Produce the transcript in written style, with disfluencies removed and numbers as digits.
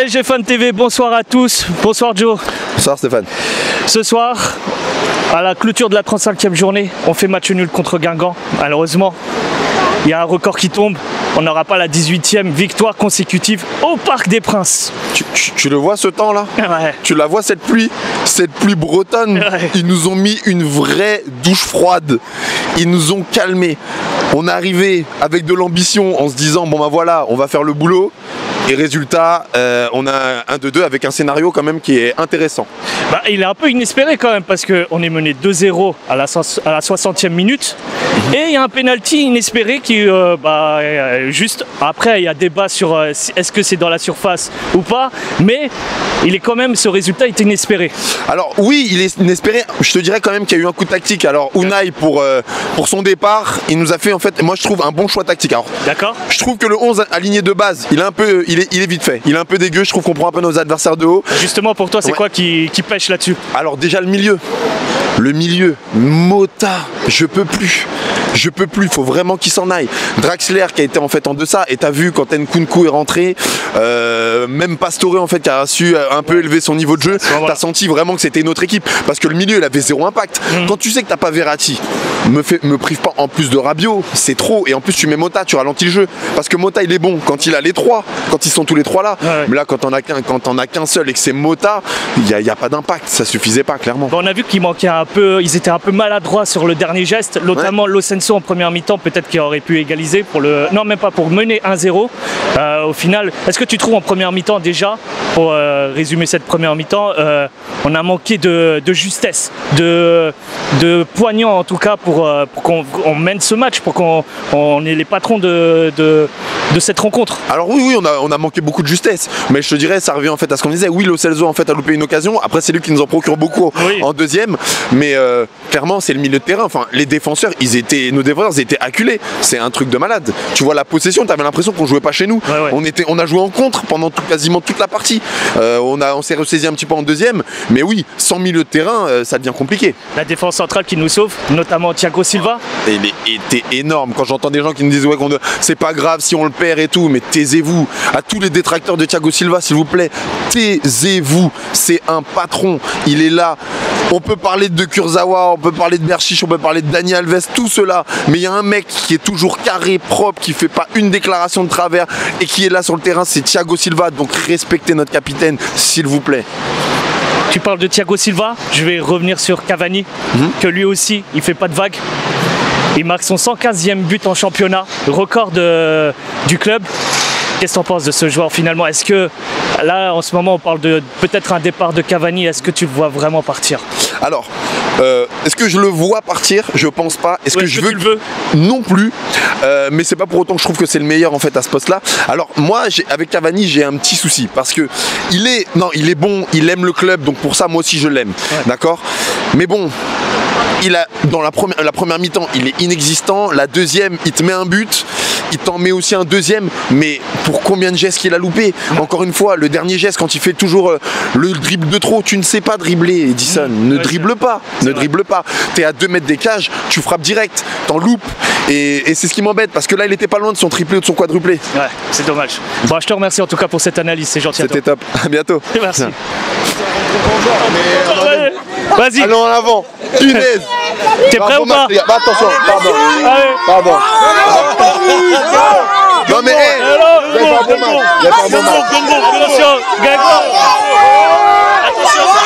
PSG Fan TV, bonsoir à tous. Bonsoir Joe. Bonsoir Stéphane. Ce soir, à la clôture de la 35e journée, on fait match nul contre Guingamp. Malheureusement, il y a un record qui tombe. On n'aura pas la 18e victoire consécutive au Parc des Princes. Tu le vois ce temps là? Ouais. Tu la vois cette pluie bretonne? Ouais. Ils nous ont mis une vraie douche froide. Ils nous ont calmés. On est arrivé avec de l'ambition en se disant bon bah voilà, on va faire le boulot. Et résultat, on a un 2-2 avec un scénario quand même qui est intéressant. Bah, il est un peu inespéré quand même parce qu'on est mené 2-0 à la 60e minute. Et il y a un penalty inespéré qui, juste après, il y a débat sur est-ce que c'est dans la surface ou pas. Mais il est quand même, ce résultat est inespéré. Alors oui, il est inespéré. Je te dirais quand même qu'il y a eu un coup de tactique. Alors Unai pour son départ, il nous a fait en fait, moi je trouve un bon choix tactique. Alors, d'accord. Je trouve que le 11 aligné de base, il est vite fait. Il est un peu dégueu. Je trouve qu'on prend un peu nos adversaires de haut. Justement pour toi, c'est quoi qui pêche là-dessus? Alors déjà le milieu. Le milieu, Mota, je peux plus, il faut vraiment qu'il s'en aille. Draxler qui a été en fait en deçà, et t'as vu quand Nkunku est rentré, même Pastore en fait qui a su un peu élever son niveau de jeu, t'as senti vraiment que c'était une autre équipe, parce que le milieu il avait zéro impact. Quand tu sais que t'as pas Verratti, me prive pas en plus de Rabiot, c'est trop, et en plus tu mets Mota, tu ralentis le jeu, parce que Mota il est bon quand il a les trois, quand ils sont tous les trois là, mais là quand on a qu'un seul et que c'est Mota, il y a pas d'impact, ça suffisait pas clairement. Bon, on a vu qu'il manquait ils étaient un peu maladroits sur le dernier geste, notamment Lo Celso en première mi-temps, peut-être qu'il aurait pu égaliser non même pas pour mener 1-0. Au final, est-ce que tu trouves en première mi-temps déjà, pour résumer cette première mi-temps, on a manqué de justesse, de poignant en tout cas pour qu'on mène ce match, pour qu'on ait les patrons de cette rencontre? Alors oui, on a manqué beaucoup de justesse, mais je te dirais, ça revient en fait à ce qu'on disait. Oui, Lo Celso en fait a loupé une occasion, après c'est lui qui nous en procure beaucoup en deuxième, mais clairement c'est le milieu de terrain, enfin les défenseurs, nos défenseurs étaient acculés, c'est un truc de malade. Tu vois la possession, t'avais l'impression qu'on jouait pas chez nous. On a joué en contre pendant quasiment toute la partie. On s'est ressaisi un petit peu en deuxième, mais oui, sans milieu de terrain, ça devient compliqué. La défense centrale qui nous sauve, notamment Thiago Silva. Il était énorme. Quand j'entends des gens qui nous disent c'est pas grave si on le perd et tout, mais taisez-vous. À tous les détracteurs de Thiago Silva, s'il vous plaît, taisez-vous. C'est un patron, il est là. On peut parler de Kurzawa, on peut parler de Berchiche, on peut parler de Dani Alves, tout cela. Mais il y a un mec qui est toujours carré, propre, qui fait pas une déclaration de travers et qui est là sur le terrain, c'est Thiago Silva. Donc respectez notre capitaine, s'il vous plaît. Tu parles de Thiago Silva, je vais revenir sur Cavani, que lui aussi, il fait pas de vague. Il marque son 115e but en championnat, record du club. Qu'est-ce que tu en penses de ce joueur finalement? Est-ce que là, en ce moment, on parle de peut-être un départ de Cavani, est-ce que tu le vois vraiment partir? Alors, est-ce que je le vois partir? Je pense pas. Est-ce que je veux? Non plus. Mais c'est pas pour autant que je trouve que c'est le meilleur en fait à ce poste-là. Alors moi, avec Cavani, j'ai un petit souci parce que il est bon, il aime le club, donc pour ça, moi aussi, je l'aime. D'accord. Mais bon. Dans la première mi-temps, il est inexistant. La deuxième, il te met un but. Il t'en met aussi un deuxième. Mais pour combien de gestes qu'il a loupé? Encore une fois, le dernier geste, quand il fait toujours le dribble de trop, tu ne sais pas dribbler, Edison. Ne dribble pas. Ne dribble pas. T'es à 2 mètres des cages, tu frappes direct. T'en loupes. Et c'est ce qui m'embête parce que là, il était pas loin de son triplé ou de son quadruplé. Ouais, c'est dommage. Bon, je te remercie en tout cas pour cette analyse. C'est gentil. C'était top. À bientôt. Merci. Vas-y. Allons en avant. Punaise. T'es prêt ou pas? Attention, pardon. Allez. Pardon. Non mais il y a pas bon match. Attention, Guingamp. Attention.